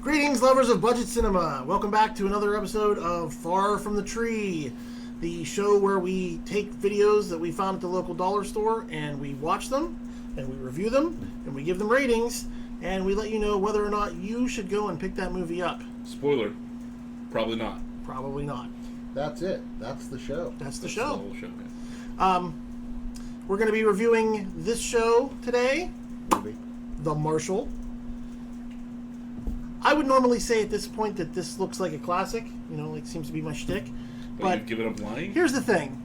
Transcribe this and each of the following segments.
Greetings, lovers of budget cinema. Welcome back to another episode of Far From the Tree, the show where we take videos that we found at the local dollar store and we watch them, and we review them, and we give them ratings, and we let you know whether or not you should go and pick that movie up. Spoiler. Probably not. Probably not. That's it. That's the show. That's the The show. whole show, yeah. We're going to be reviewing this show today, Movie. The Marshall. I would normally say at this point that this looks like a classic. You know, it seems to be my shtick. But you've given up lying? Here's the thing.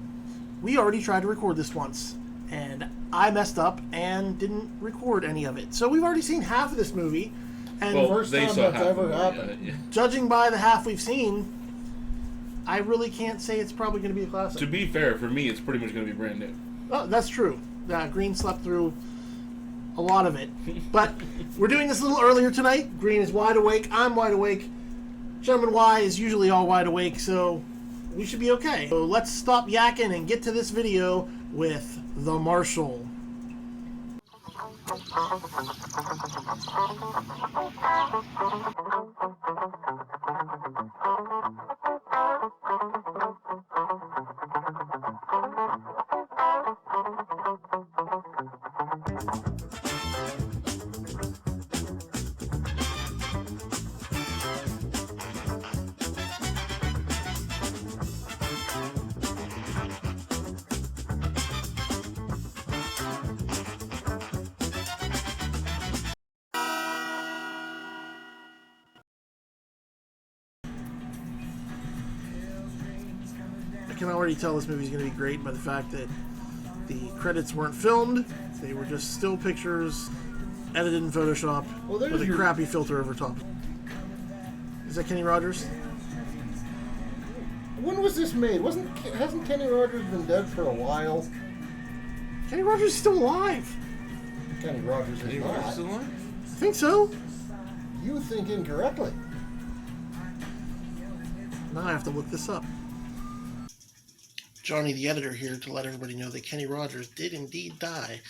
We already tried to record this once, and I messed up and didn't record any of it. So we've already seen half of this movie, and Well, First they time saw that's half ever of it, happened. yeah. judging by the half we've seen, I really can't say it's probably going to be a classic. To be fair, for me, it's pretty much going to be brand new. Oh, that's true. Green slept through a lot of it. But we're doing this a little earlier tonight. Green is wide awake. I'm wide awake. Gentleman Y is usually all wide awake, so we should be okay. So let's stop yakking and get to this video with The Marshall. I can already tell this movie's going to be great by the fact that the credits weren't filmed. They were just still pictures edited in Photoshop Well, there's with a your- crappy filter over top. Is that Kenny Rogers? When was this made? Hasn't Kenny Rogers been dead for a while? Kenny Rogers is still alive. Kenny Rogers is Any not. Rogers still alive? I think so. You think incorrectly. Now I have to look this up. Johnny, the editor, here to let everybody know that Kenny Rogers did indeed die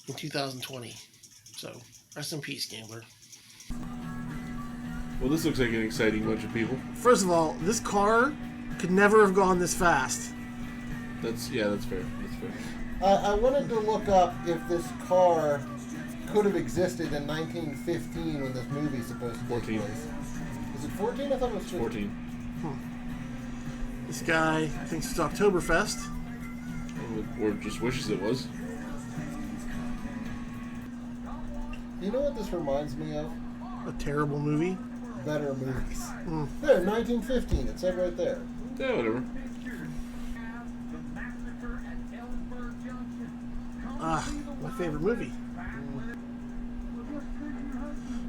in 2020. So, rest in peace, gambler. Well, this looks like an exciting bunch of people. First of all, this car could never have gone this fast. That's fair. That's fair. I wanted to look up if this car could have existed in 1915 when this movie's supposed to take 14. place. Is it 14? I thought it was 15. 14. This guy thinks it's Oktoberfest. Or just wishes it was. You know what this reminds me of? A terrible movie. Better movies. Mm. There, 1915. It said right there. Yeah, whatever. My favorite movie.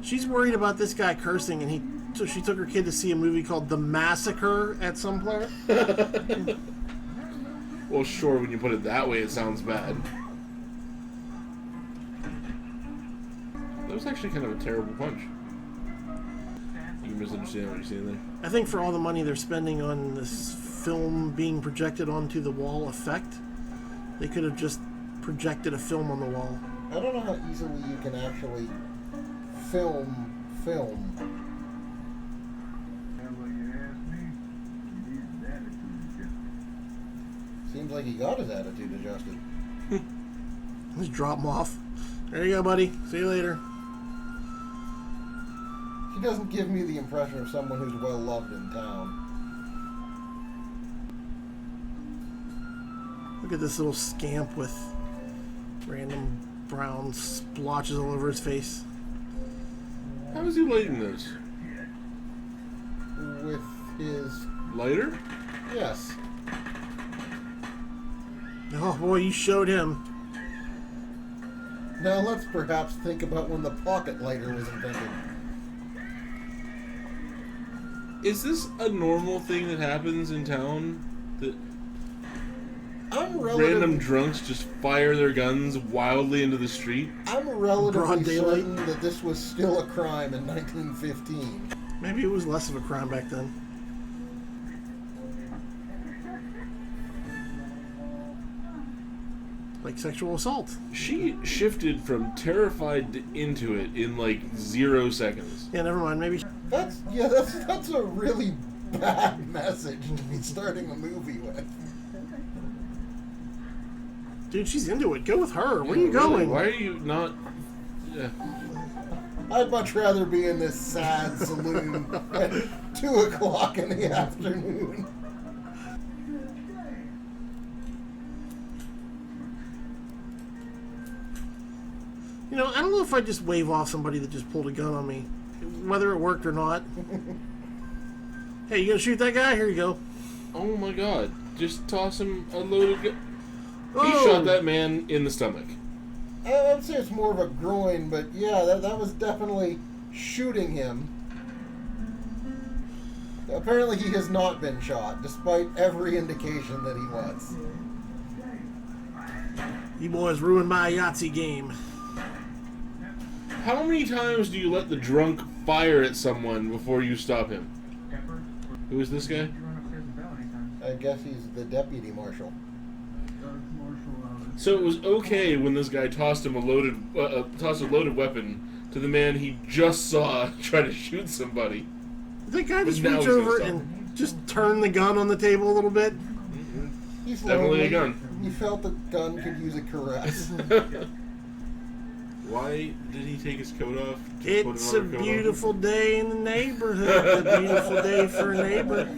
She's worried about this guy cursing, and so she took her kid to see a movie called The Massacre at some point. Well, sure, when you put it that way, it sounds bad. That was actually kind of a terrible punch. You misunderstand what you're seeing there. I think for all the money they're spending on this film being projected onto the wall effect, they could have just projected a film on the wall. I don't know how easily you can actually film. Seems like he got his attitude adjusted. Just drop him off. There you go, buddy. See you later. He doesn't give me the impression of someone who's well loved in town. Look at this little scamp with random brown splotches all over his face. How is he lighting this? With his... Lighter? Yes. Oh boy, you showed him. Now let's perhaps think about when the pocket lighter was invented. Is this a normal thing that happens in town? That random drunks just fire their guns wildly into the street? I'm Broad relatively daylight. certain that this was still a crime in 1915. Maybe it was less of a crime back then. like sexual assault. She shifted from terrified to into it in like 0 seconds. Yeah, never mind. Maybe That's a really bad message to be starting a movie with. Dude, she's into it. Go with her. Where are you Really? going? Why are you not... Yeah. I'd much rather be in this sad saloon at 2 o'clock in the afternoon. You know, I don't know if I'd just wave off somebody that just pulled a gun on me, whether it worked or not. Hey, you gonna shoot that guy? Here you go. Oh my god. Just toss him a loaded gun. He Oh. shot that man in the stomach. I would say it's more of a groin, but yeah, that was definitely shooting him. Apparently he has not been shot, despite every indication that he was. You boys ruined my Yahtzee game. How many times do you let the drunk fire at someone before you stop him? Who is this guy? I guess he's the deputy marshal. So it was okay when this guy tossed him a loaded weapon to the man he just saw try to shoot somebody. Did that guy just But now reach he's gonna over stop and just turn the gun on the table a little bit? He's Definitely lonely. a gun. He felt the gun could use a caress. Why did he take his coat off? to put It's a another coat on? beautiful day in the neighborhood. A beautiful day for a neighbor.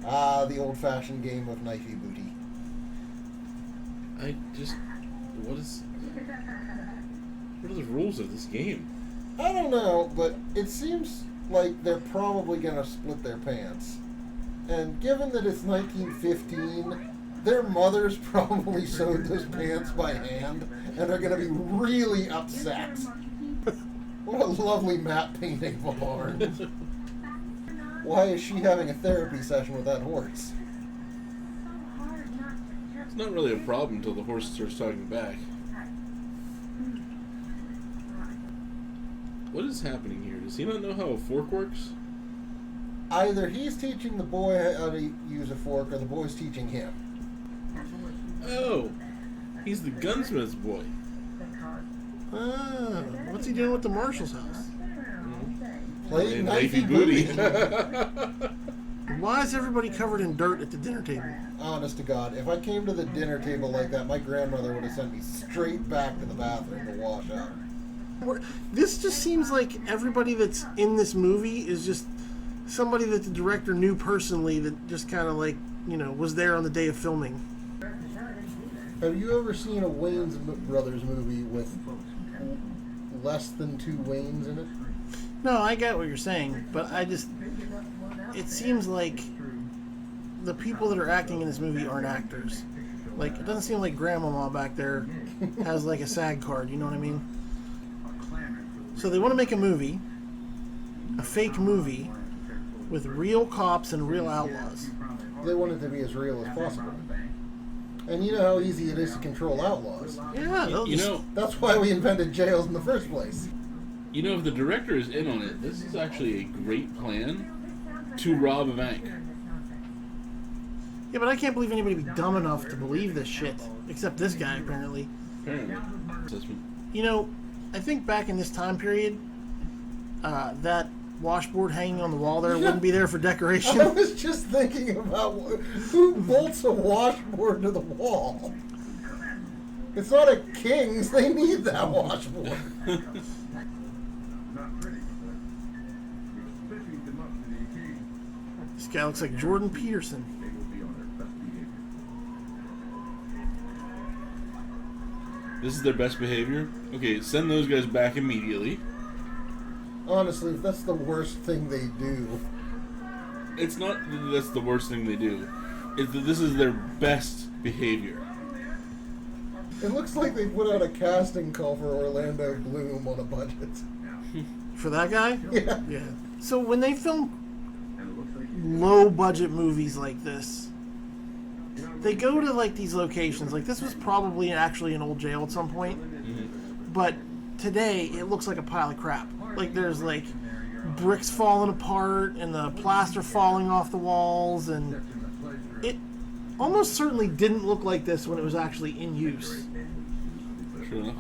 Ah, the old-fashioned game of knifey booty. What are the rules of this game? I don't know, but it seems like they're probably going to split their pants. And given that it's 1915, their mothers probably sewed those pants by hand and are going to be really upset. What a lovely matte painting of a barn. Why is she having a therapy session with that horse? It's not really a problem until the horse starts talking back. What is happening here? Does he not know how a fork works? Either he's teaching the boy how to use a fork or the boy's teaching him. Oh, he's the gunsmith's boy. Ah, what's he doing with the Marshall's house? Playing Knifey knifey booty. booty. Why is everybody covered in dirt at the dinner table? Honest to God, if I came to the dinner table like that, my grandmother would have sent me straight back to the bathroom to wash up. This just seems like everybody that's in this movie is just somebody that the director knew personally that just kind of like, you know, was there on the day of filming. Have you ever seen a Wayne's Brothers movie with less than 2 Waynes in it? No, I get what you're saying, but it seems like the people that are acting in this movie aren't actors. Like, it doesn't seem like Grandmama back there has like a SAG card, you know what I mean? So they want to make a movie, a fake movie, with real cops and real outlaws. They want it to be as real as possible. And you know how easy it is to control outlaws. Yeah, You know, That's why we invented jails in the first place. if the director is in on it, this is actually a great plan to rob a bank. Yeah, but I can't believe anybody would be dumb enough to believe this shit. Except this guy, apparently. Apparently. Assessment. You know, I think back in this time period, that washboard hanging on the wall there wouldn't be there for decoration. I was just thinking about who bolts a washboard to the wall. It's not a King's. They need that washboard. This guy looks like Jordan Peterson. This is their best behavior? Okay, send those guys back immediately. Honestly, if that's the worst thing they do. It's not that that's the worst thing they do. It's that this is their best behavior. It looks like they put out a casting call for Orlando Bloom on a budget. For that guy? Yeah. Yeah. So when they film low budget movies like this, they go to like these locations. Like this was probably actually an old jail at some point. But today it looks like a pile of crap. Like there's like bricks falling apart and the plaster falling off the walls, and it almost certainly didn't look like this when it was actually in use. Sure enough.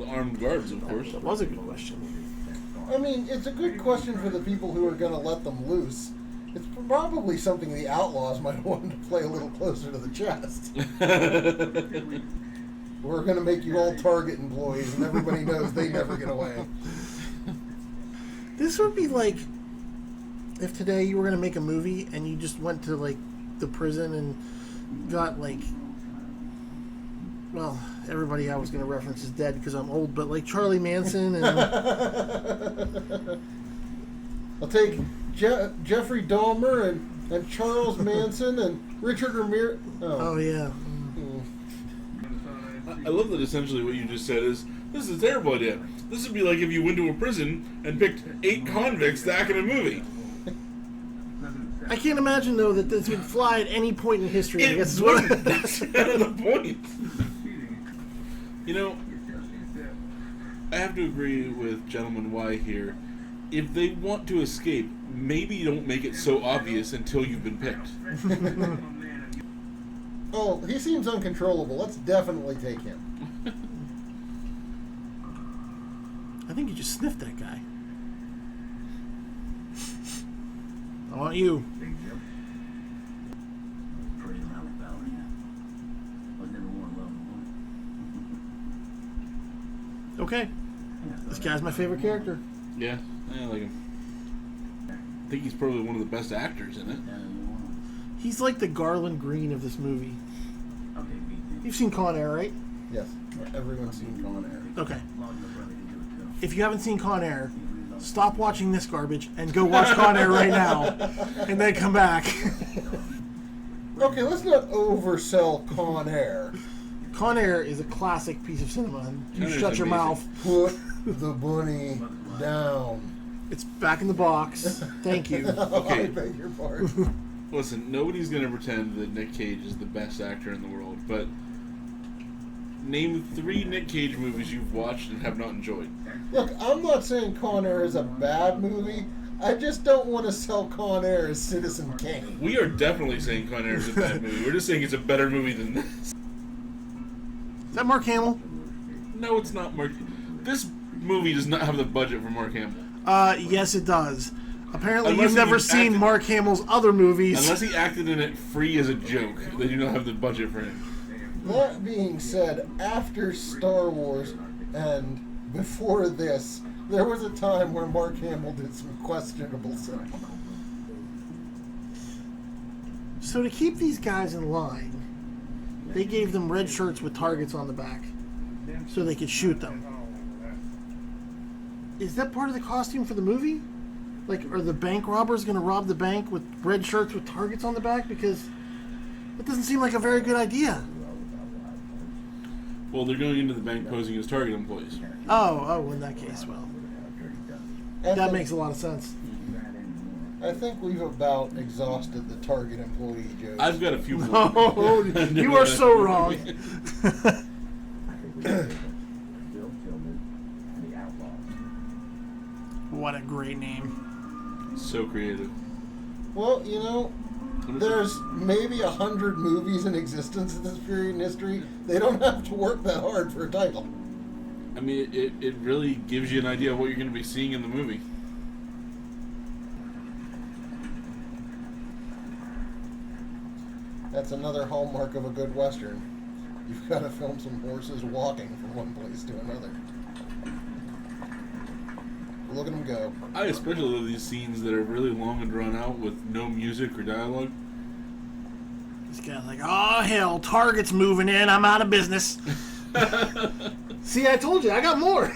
the armed guards, of course. That was a good question. I mean, it's a good question for the people who are going to let them loose. It's probably something the outlaws might want to play a little closer to the chest. We're going to make you all Target employees, and everybody knows they never get away. This would be like if today you were going to make a movie and you just went to, like, the prison and got, like, well, everybody I was going to reference is dead because I'm old, but, like, Charlie Manson and... I'll take Jeffrey Dahmer and Charles Manson and Richard Ramirez. Oh, yeah. I love that essentially what you just said is, this is a terrible idea. This would be like if you went to a prison and picked 8 convicts to act in a movie. I can't imagine, though, that this would fly at any point in history. I guess That's kind of the point. You know, I have to agree with Gentleman Y here. If they want to escape, maybe don't make it so obvious until you've been picked. Oh, he seems uncontrollable. Let's definitely take him. I think you just sniffed that guy. I want you. Okay. This guy's my favorite character. Yeah, I like him. I think he's probably one of the best actors in it. He's like the Garland Green of this movie. You've seen Con Air, right? Yes, everyone's seen Con Air. Okay. If you haven't seen Con Air, stop watching this garbage and go watch Con Air right now, and then come back. Okay, let's not oversell Con Air. Con Air is a classic piece of cinema. And you Con Air's shut your amazing. mouth. Put the bunny down. It's back in the box. Thank you. Okay. I beg your pardon. Listen, nobody's going to pretend that Nick Cage is the best actor in the world, but name 3 Nick Cage movies you've watched and have not enjoyed. Look, I'm not saying Con Air is a bad movie. I just don't want to sell Con Air as Citizen Kane. We are definitely saying Con Air is a bad movie. We're just saying it's a better movie than this. Is that Mark Hamill? No, it's not Mark. This movie does not have the budget for Mark Hamill. Yes, it does. Apparently, Unless you've never he seen acted- Mark Hamill's other movies. Unless he acted in it free as a joke, they do not have the budget for him. That being said, after Star Wars and before this, there was a time where Mark Hamill did some questionable cinema. So to keep these guys in line, they gave them red shirts with targets on the back so they could shoot them. Is that part of the costume for the movie? Like, are the bank robbers going to rob the bank with red shirts with targets on the back? Because that doesn't seem like a very good idea. Well, they're going into the bank posing as Target employees. Oh, in that case, well, that makes a lot of sense. I think we've about exhausted the Target employee jokes. I've got a few more. Oh, you are so wrong. What a great name. So creative. Well, you know, What is there's maybe 100 movies in existence at this period in history. They don't have to work that hard for a title. I mean, it really gives you an idea of what you're going to be seeing in the movie. That's another hallmark of a good Western. You've got to film some horses walking from one place to another. Look at them go. I especially love these scenes that are really long and drawn out with no music or dialogue. This guy's like, oh, hell, Target's moving in. I'm out of business. See, I told you. I got more.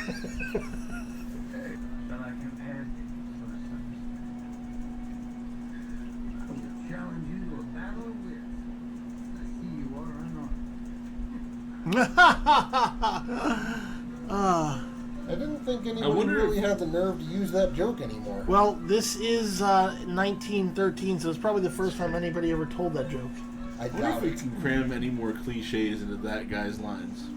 I didn't think anyone really had the nerve to use that joke anymore. Well, this is 1913, so it's probably the first time anybody ever told that joke. I I wonder doubt if we it. can cram any more cliches into that guy's lines.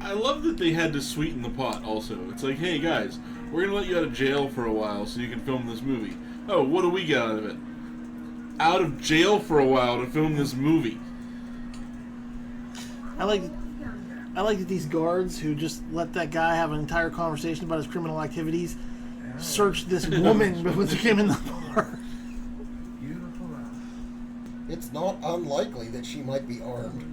I love that they had to sweeten the pot also. It's like, hey guys, we're going to let you out of jail for a while so you can film this movie. Oh, what do we get out of it? Out of jail for a while to film this movie. I like I like that these guards who just let that guy have an entire conversation about his criminal activities searched this woman before they came in the bar. It's not unlikely that she might be armed.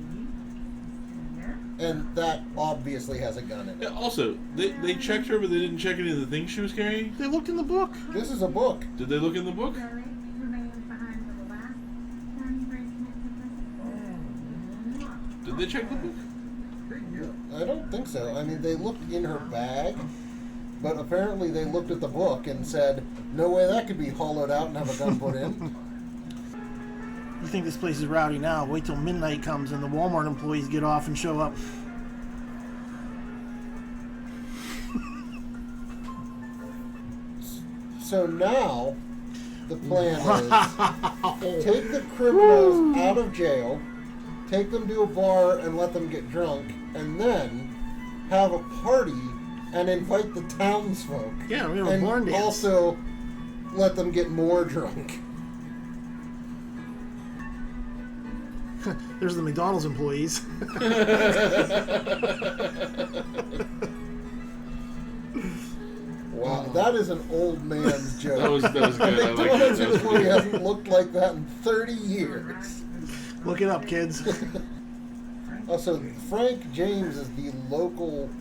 And that obviously has a gun in it. Yeah, also, they checked her, but they didn't check any of the things she was carrying? They looked in the book. This is a book. Did they look in the book? Did they check the book? I don't think so. I mean, they looked in her bag, but apparently they looked at the book and said, no way that could be hollowed out and have a gun put in. You think this place is rowdy now. Wait till midnight comes and the Walmart employees get off and show up. So now, the plan is take the criminals out of jail, take them to a bar and let them get drunk, and then have a party and invite the townsfolk. Yeah, we have a and barn dance. Also let them get more drunk. There's the McDonald's employees. Wow, that is an old man's joke. That was good. I like McDonald's that. employee hasn't looked like that in 30 years. Look it up, kids. Also, Frank James is the local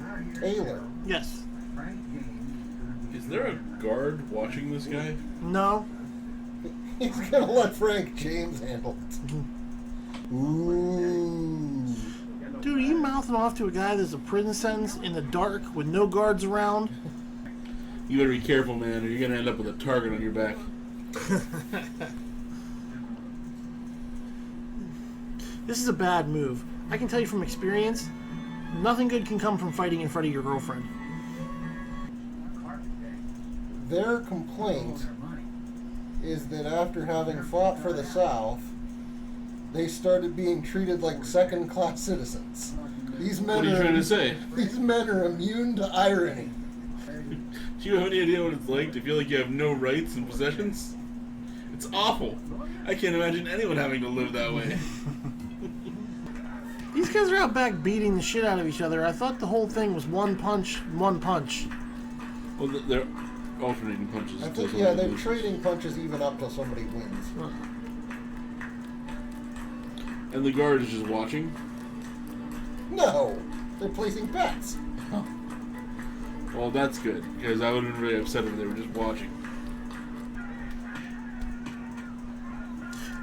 tailor. Yes. Is there a guard watching this guy? No. He's gonna let Frank James handle it. Ooh. Dude, are you mouthing off to a guy that's a prison sentence in the dark with no guards around? You better be careful, man, or you're gonna end up with a target on your back. This is a bad move. I can tell you from experience, nothing good can come from fighting in front of your girlfriend. Their complaint is that after having fought for the South, they started being treated like second-class citizens. These men What are you trying to say? These men are immune to irony. Do you have any idea what it's like to feel like you have no rights and possessions? It's awful. I can't imagine anyone having to live that way. These guys are out back beating the shit out of each other. I thought the whole thing was one punch, one punch. Well, they're alternating punches. I until think, somebody they're loses. trading punches even up till somebody wins. And the guard is just watching. No, they're placing bets. Well, that's good, because I would have been really upset if they were just watching.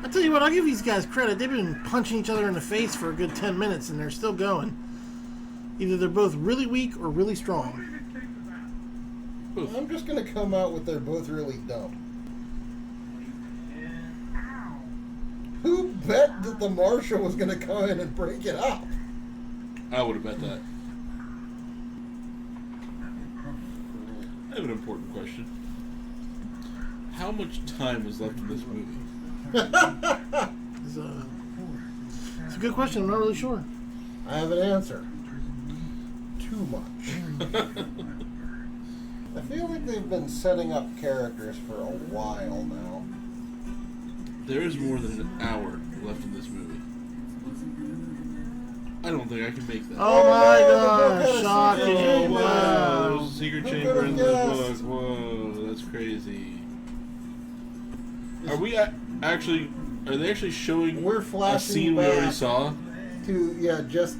I tell you what, I'll give these guys credit. They've been punching each other in the face for a good 10 minutes, and they're still going. Either they're both really weak or really strong. I'm just going to come out with they're both really dumb. Who bet that the marshal was going to come in and break it up? I would have bet that. I have an important question. How much time is left in this movie? It's a good question. I'm not really sure. I have an answer. Too much. I feel like they've been setting up characters for a while now. There is more than an hour left in this movie. I don't think I can make that. Oh my no, gosh, shocking. Oh, wow. Wow. There's a secret Who chamber could've in this guessed? book. Whoa, that's crazy. Are we actually... Are they actually showing We're a flashing scene we already back saw? to, just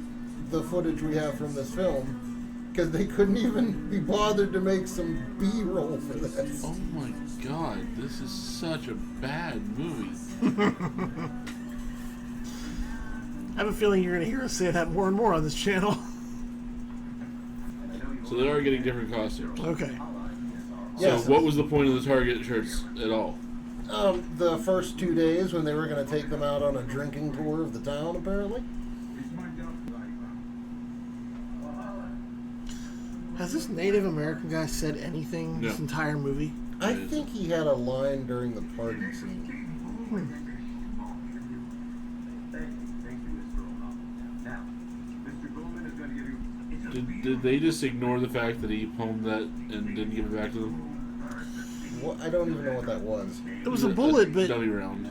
the footage we have from this film, because they couldn't even be bothered to make some B-roll for this. Oh my god, this is such a bad movie. I have a feeling you're going to hear us say that more and more on this channel. So they are getting different costumes. Okay. So Yes. what was the point of the Target shirts at all? The first 2 days when they were going to take them out on a drinking tour of the town, apparently. Has this Native American guy said anything this No. entire movie? I think he had a line during the party scene. Did they just ignore the fact that he palmed that and didn't give it back to them? What, I don't even know what that was. It was a bullet, but dummy round.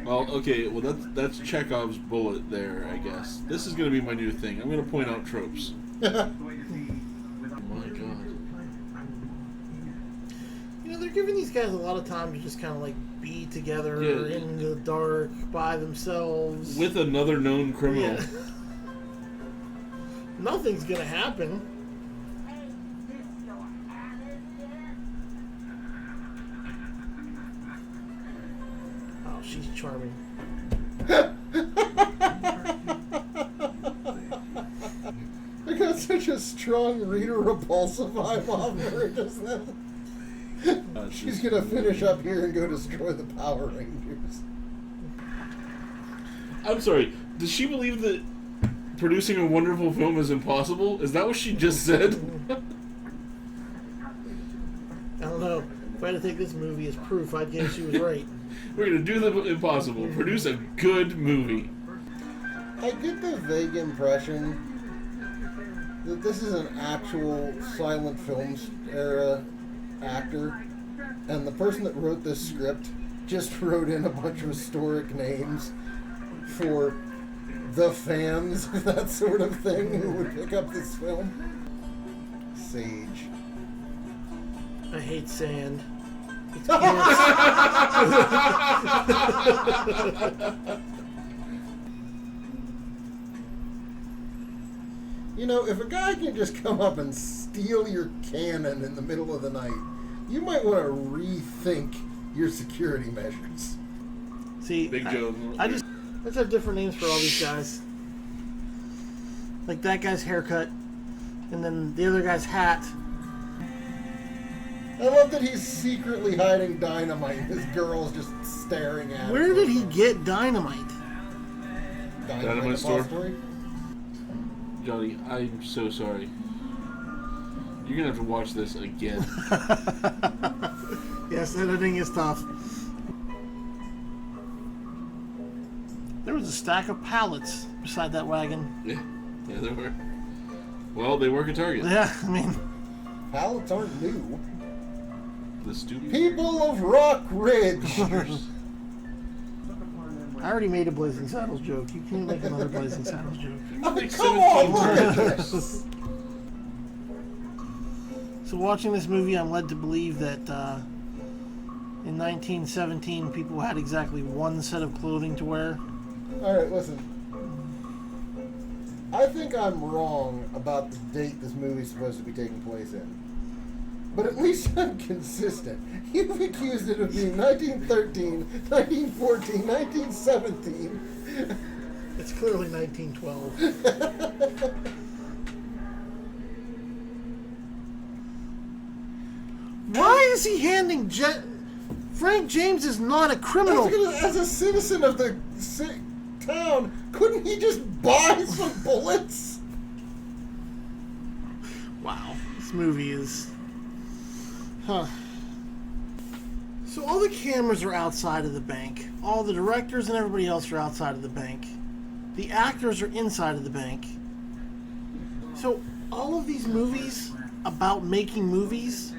Well, okay, well that's Chekhov's bullet there, I guess. This is going to be my new thing. I'm going to point out tropes. Oh my god. You know, they're giving these guys a lot of time to just kind of like be together Yeah. in the dark by themselves. With another known criminal. Yeah. Nothing's gonna happen. Oh, she's charming. I got such a strong Rita Repulsa vibe off her just then. She's gonna finish up here and go destroy the Power Rangers. I'm sorry, does she believe that producing a wonderful film is impossible? Is that what she just said? I don't know. If I had to take this movie as proof, I'd guess she was right. We're going to do the impossible. Produce a good movie. I get the vague impression that this is an actual silent films era actor, and the person that wrote this script just wrote in a bunch of historic names for the fans of that sort of thing who would pick up this film. Sage. I hate sand. It's You know, if a guy can just come up and steal your cannon in the middle of the night, you might want to rethink your security measures. See, Big Joe. let's have different names for all these guys. Like that guy's haircut, and then the other guy's hat. I love that he's secretly hiding dynamite. His girl's just staring at him. Where did he get dynamite? Dynamite store? depository? Johnny, I'm so sorry. You're going to have to watch this again. Yes, editing is tough. There was a stack of pallets beside that wagon. Yeah, there were. Well, they work at Target. Yeah, I mean... Pallets aren't new. The stupid People of Rock Ridge. I already made a Blazing Saddles joke. You can't make another Blazing Saddles joke. Like Come on, 17 look at times. this. So watching this movie, I'm led to believe that in 1917, people had exactly one set of clothing to wear. Alright, listen. I think I'm wrong about the date this movie's supposed to be taking place in. But at least I'm consistent. You've accused it of being 1913, 1914, 1917. It's clearly 1912. Why is he handing Frank James is not a criminal. As a citizen of the town, couldn't he just buy some bullets? Wow, this movie is... Huh. So all the cameras are outside of the bank. All the directors and everybody else are outside of the bank. The actors are inside of the bank. So all of these movies about making movies,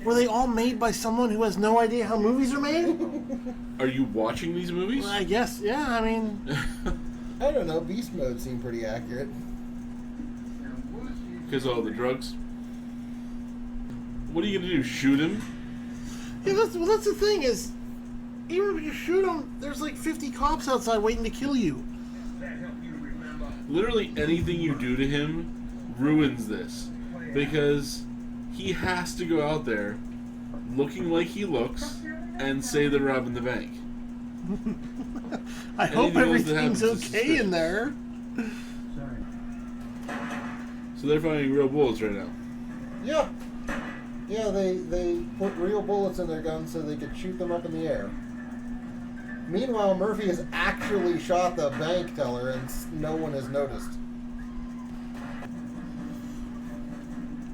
were they all made by someone who has no idea how movies are made? Are you watching these movies? I guess, yeah, I mean... I don't know, Beast Mode seemed pretty accurate. Because of all the drugs? What are you going to do, shoot him? Yeah, that's the thing is, even if you shoot him, there's like 50 cops outside waiting to kill you. Literally anything you do to him ruins this. Because he has to go out there looking like he looks and say they're robbing the bank. I hope Anything else that everything's happens is okay suspicious. in there. So they're finding real bullets right now. Yeah. Yeah, they put real bullets in their guns so they could shoot them up in the air. Meanwhile, Murphy has actually shot the bank teller and no one has noticed.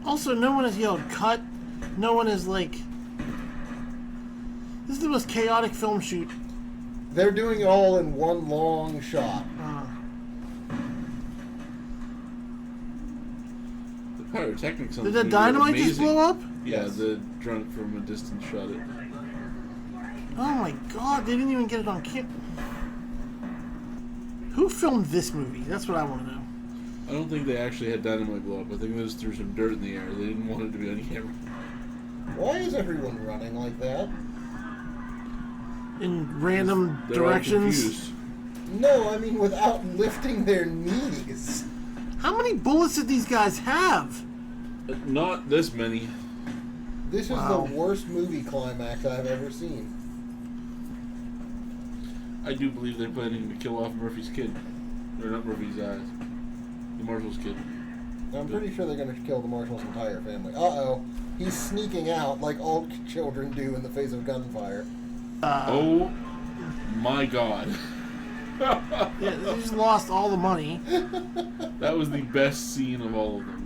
Also, no one has yelled cut. No one is like... This is the most chaotic film shoot. They're doing it all in one long shot. The pyrotechnics on Did this the movie are dynamite just amazing. blow up? Yeah, Yes. the drunk from a distance shot it. Oh my god, they didn't even get it on camera. Who filmed this movie? That's what I want to know. I don't think they actually had dynamite blow up. I think they just threw some dirt in the air. They didn't want it to be on camera. Why is everyone running like that? In random They're all directions. confused. No, I mean without lifting their knees. How many bullets did these guys have? Not this many. This is Wow. the worst movie climax I've ever seen. I do believe they're planning to kill off Murphy's kid. Or not Murphy's, the Marshall's kid. I'm pretty sure they're going to kill the Marshall's entire family. Uh-oh. He's sneaking out like all children do in the face of gunfire. Oh my god. Yeah, they just lost all the money. That was the best scene of all of them.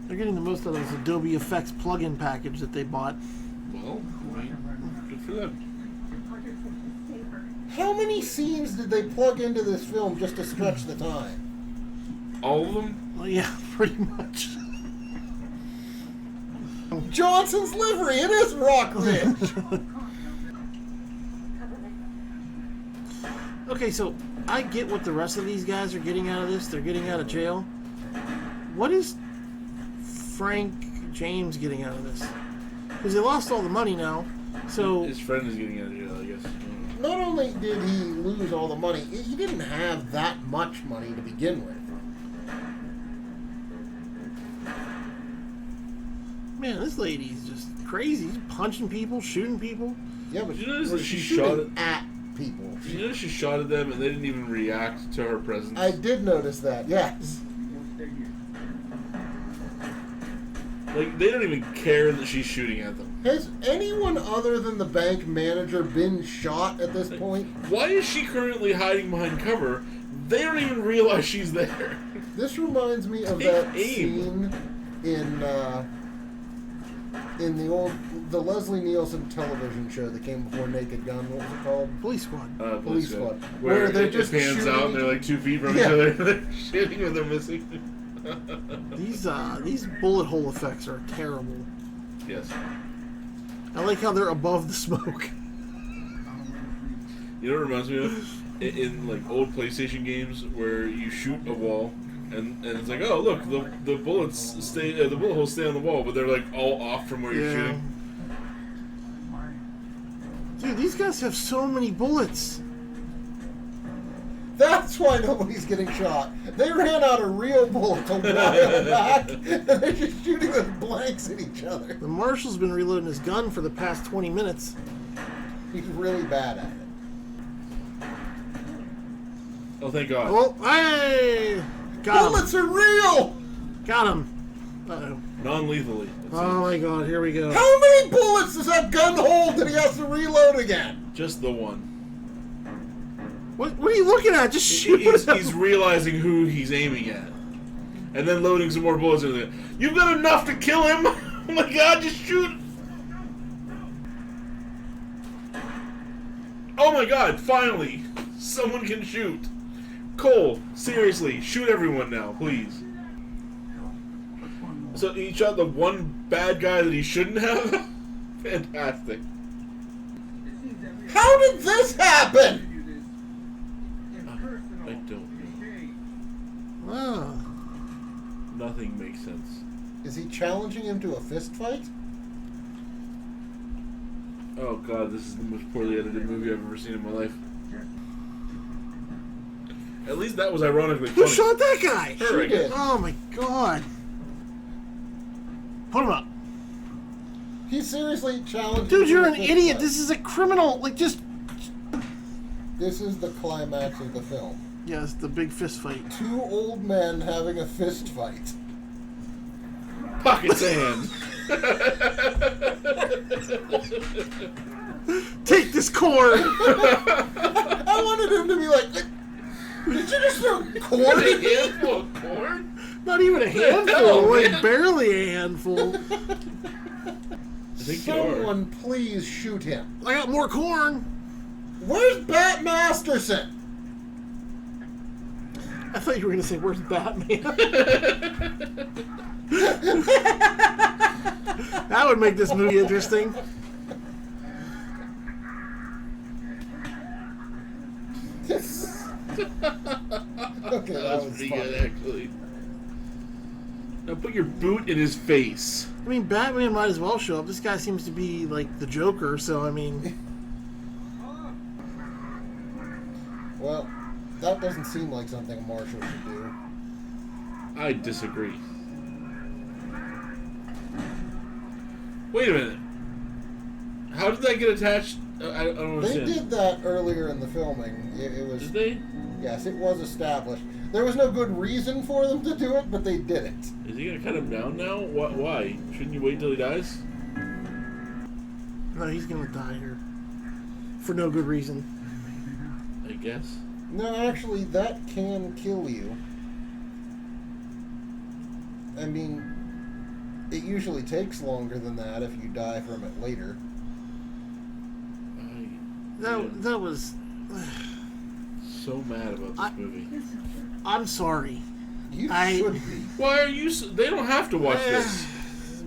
They're getting the most out of this Adobe Effects plugin package that they bought. Well, I mean, good for them. How many scenes did they plug into this film just to stretch the time? All of them? Well, yeah, pretty much. Johnson's livery, it is Rockridge! Okay, so I get what the rest of these guys are getting out of this. They're getting out of jail. What is Frank James getting out of this? Because they lost all the money now. So His friend is getting out of jail, I guess. Not only did he lose all the money, he didn't have that much money to begin with. man, this lady's just crazy. She's punching people, shooting people. Yeah, but Did you notice that she she's shot shooting at people. You notice she shot at them and they didn't even react to her presence? I did notice that, yes. Like, they don't even care that she's shooting at them. Has anyone other than the bank manager been shot at this point? Why is she currently hiding behind cover? They don't even realize she's there. This reminds me of Take that aim. scene in the Leslie Nielsen television show that came before Naked Gun. What was it called? Police squad. Police Squad. Where they're it just pans shooting out and they're like 2 feet from Yeah. each other. They're shooting when they're missing. These bullet hole effects are terrible. Yes. I like how they're above the smoke. You know what it reminds me of? In like old PlayStation games where you shoot a wall and it's like, oh look, the bullets stay, the bullet holes stay on the wall, but they're like all off from where you're shooting. Dude, these guys have so many bullets. That's why nobody's getting shot. They ran out of real bullets a while back, and they're just shooting with blanks at each other. The Marshall's been reloading his gun for the past 20 minutes. He's really bad at it. Oh, thank God. Oh, hey! Got him. Bullets are real! Got him. Uh-oh. Non-lethally. Oh my god, here we go. How many bullets does that gun hold that he has to reload again? Just the one. What are you looking at? Just shoot him. He's realizing who he's aiming at. And then loading some more bullets in there. You've got enough to kill him! Oh my God, just shoot! Oh my God, finally! Someone can shoot. Cole, seriously, shoot everyone now, please. So he shot the one bad guy that he shouldn't have? Fantastic. How did this happen? I don't know. Ah. Nothing makes sense. Is he challenging him to a fist fight? Oh God, this is the most poorly edited movie I've ever seen in my life. At least that was ironically funny. Who shot that guy? Her, I She guess. did. Oh my god. Put him up. He's seriously challenging Dude, him you're to a an fist idiot. fight. This is a criminal. Like, just... This is the climax of the film. Yes, the big fist fight. 2 old men having a fist fight. Pocket sand. Take this cord. I wanted him to be like, did you just throw corn A at me? handful of corn? Not even a handful. hell, Like, man? barely a handful. I think you are. Someone please shoot him. I got more corn. Where's Bat Masterson? I thought you were going to say, where's Batman? That would make this movie interesting. Okay, That was pretty good, actually. Now put your boot in his face. I mean, Batman might as well show up. This guy seems to be like the Joker, so I mean... Well, that doesn't seem like something Marshall should do. I disagree. Wait a minute. How did that get attached? I don't They understand. did that earlier in the filming. It was... Did they? Yes, it was established. There was no good reason for them to do it, but they did it. Is he gonna cut him down now? Why? Shouldn't you wait until he dies? No, he's gonna die here. For no good reason. I guess. No, actually, that can kill you. I mean, it usually takes longer than that if you die from it later. That was... So mad about this movie. I'm sorry. You I- should be. Why are you? They don't have to watch this.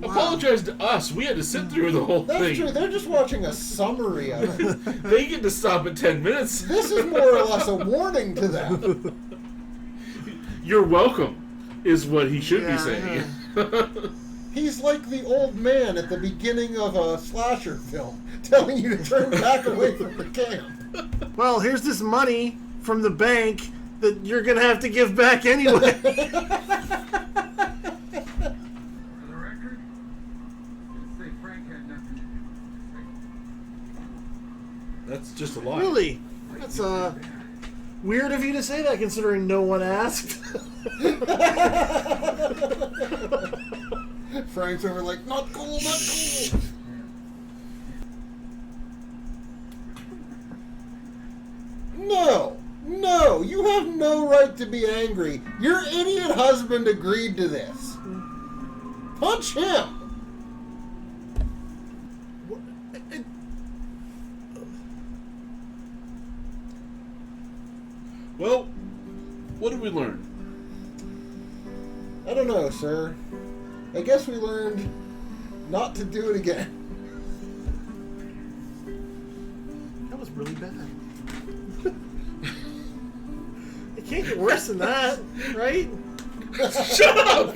Wow. Apologize to us. We had to sit through the whole That's thing. true. They're just watching a summary of it. They get to stop at 10 minutes. This is more or less a warning to them. You're welcome, is what he should Yeah, be saying. He's like the old man at the beginning of a slasher film, telling you to turn back away from the camp. Well, here's this money from the bank that you're gonna have to give back anyway. For the record, just say Frank had nothing to do with That's just a lie. Really? That's weird of you to say that, considering no one asked. Frank's over like, not cool, not cool. No, you have no right to be angry. Your idiot husband agreed to this. Punch him. Well, what did we learn? I don't know, sir. I guess we learned not to do it again. That was really bad. It can't get worse than that, right? Shut up!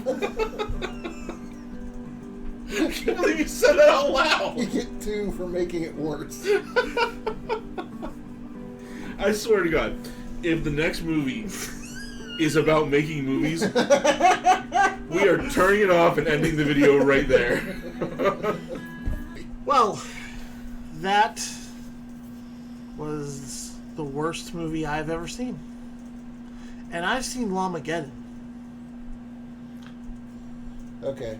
I can't believe you said that out You loud. get 2 for making it worse. I swear to God, if the next movie is about making movies, we are turning it off and ending the video right there. Well, that was the worst movie I've ever seen. And I've seen Lamageddon. Okay.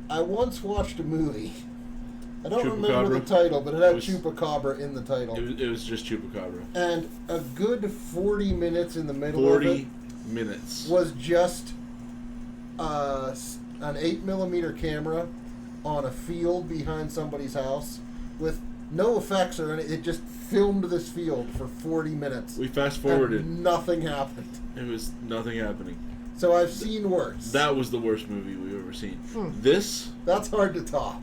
I once watched a movie. I don't remember the Chupacabra? title, but it had It was- Chupacabra in the title. It was just Chupacabra. And a good 40 minutes in the middle 40 of it minutes. was just an 8mm camera on a field behind somebody's house with no effects or anything. It just filmed this field for 40 minutes. We fast And forwarded. nothing happened. It was nothing happening. So I've seen worse. That was the worst movie we've ever seen. Hmm. This That's hard to top.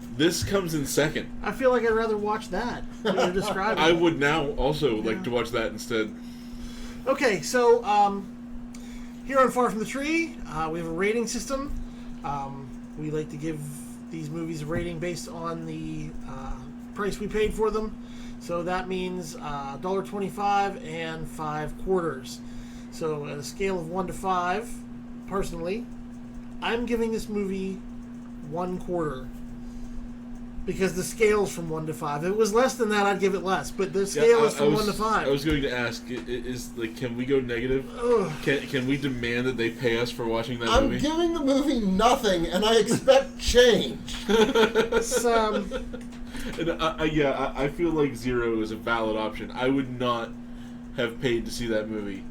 comes in second. I feel like I'd rather watch that than you're describing. I would now also like to watch that instead. Okay, so here on Far From the Tree, we have a rating system. We like to give these movies a rating based on the price we paid for them. So that means $1.25 and 5 quarters. So at a scale of 1 to 5, personally, I'm giving this movie 1 quarter. Because the scale's from 1 to 5. If it was less than that, I'd give it less. But the scale is from 1 to 5. I was going to ask, is like, can we go negative? Ugh. Can we demand that they pay us for watching that I'm movie? giving the movie nothing, and I expect change. It's, And I feel like 0 is a valid option. I would not have paid to see that movie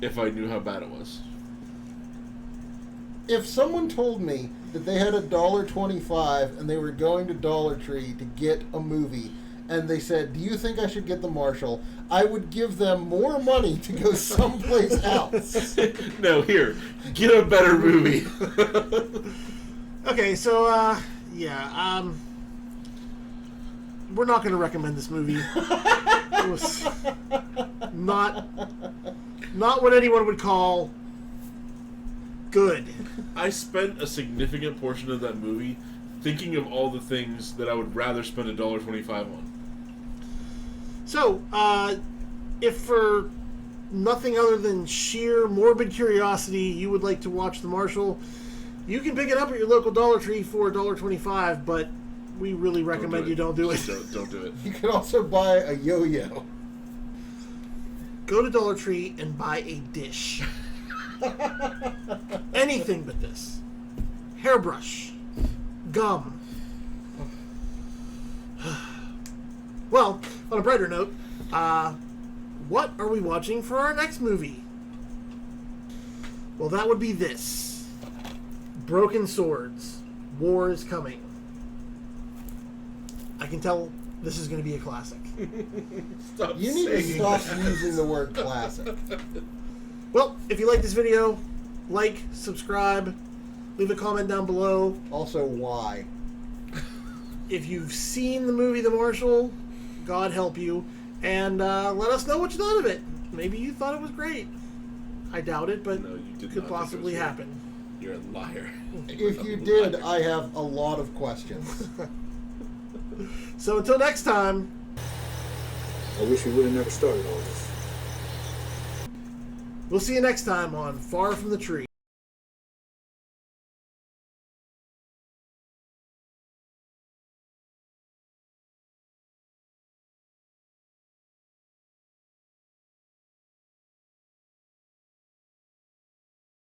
if I knew how bad it was. If someone told me that they had $1.25 and they were going to Dollar Tree to get a movie, and they said, do you think I should get the Marshall? I would give them more money to go someplace else. No, here, get a better movie. Okay, so, we're not going to recommend this movie. It was not what anyone would call good. I spent a significant portion of that movie thinking of all the things that I would rather spend $1.25 on. So, if for nothing other than sheer morbid curiosity you would like to watch The Marshall, you can pick it up at your local Dollar Tree for $1.25, but we really recommend you don't do it. Don't do it. You can also buy a yo-yo. Go to Dollar Tree and buy a dish. Anything but this. Hairbrush. Gum. Well, on a brighter note, what are we watching for our next movie? Well, that would be this. Broken Swords. War is Coming. I can tell this is going to be a classic. Stop You need to saying stop that. using the word classic. Well, if you like this video, like, subscribe, leave a comment down below. Also, why? If you've seen the movie The Marshall, God help you, and let us know what you thought of it. Maybe you thought it was great. I doubt it, but No, you did could not think it possibly was great. happen. You're a liar. If you did, I have a lot of questions. So until next time, I wish we would have never started all this. we'll see you next time on Far From the Tree.